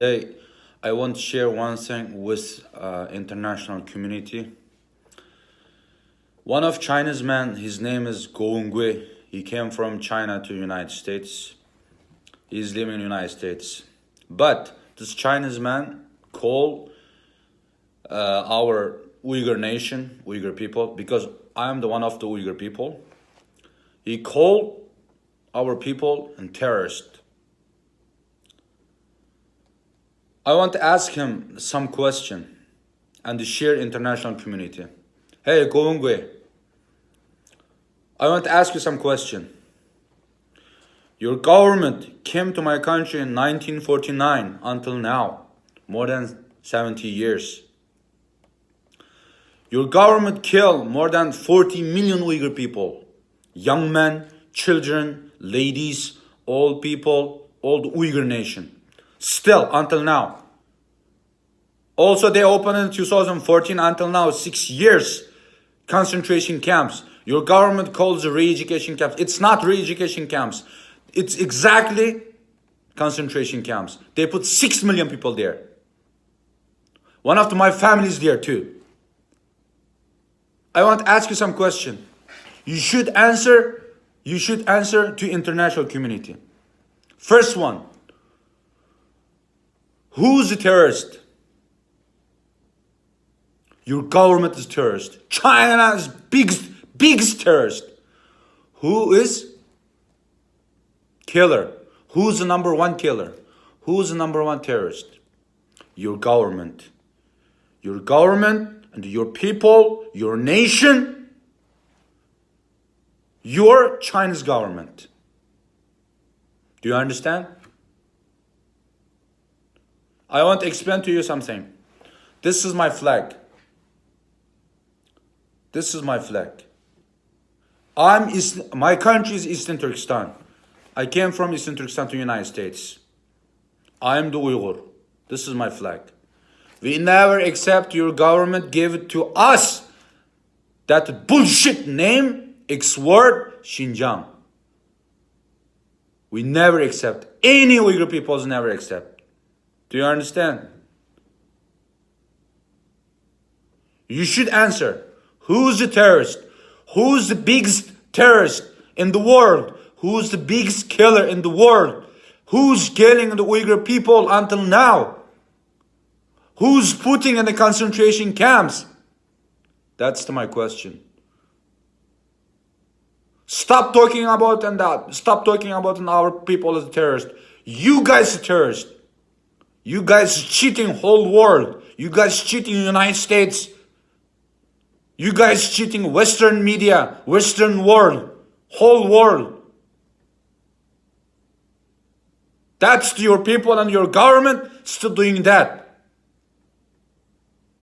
Hey, I want to share one thing with international community. One of China's men, his name is Gui. He came from China to United States. He's living in the United States. But this Chinese man called our Uyghur nation, Uyghur people, because I am the one of the Uyghur people. He called our people and terrorists. I want to ask him some question and to share international community. Hey, Gongwe, I want to ask you some question. Your government came to my country in 1949 until now, more than 70 years. Your government killed more than 40 million Uyghur people, young men, children, ladies, old people, all the Uyghur nation. Still, until now. Also, they opened in 2014 until now, 6 years, concentration camps. Your government calls it re-education camps. It's not re-education camps. It's exactly concentration camps. They put 6 million people there. One of my family is there too. I want to ask you some question. You should answer to international community. First one. Who's the terrorist? Your government is terrorist. China's biggest terrorist. Who is killer? Who's the number one killer? Who's the number one terrorist? Your government. Your government and your people, your nation, your Chinese government. Do you understand? I want to explain to you something. This is my flag. This is my flag. My country is Eastern Turkestan. I came from Eastern Turkestan to the United States. I am the Uyghur. This is my flag. We never accept your government gave it to us. That bullshit name, X word, Xinjiang. We never accept. Any Uyghur peoples never accept. Do you understand? You should answer. Who's the terrorist? Who's the biggest terrorist in the world? Who's the biggest killer in the world? Who's killing the Uyghur people until now? Who's putting in the concentration camps? That's my question. Stop talking about that. Stop talking about our people as terrorists. You guys are terrorists. You guys cheating whole world. You guys cheating United States. You guys cheating Western media, Western world, whole world. That's your people and your government still doing that.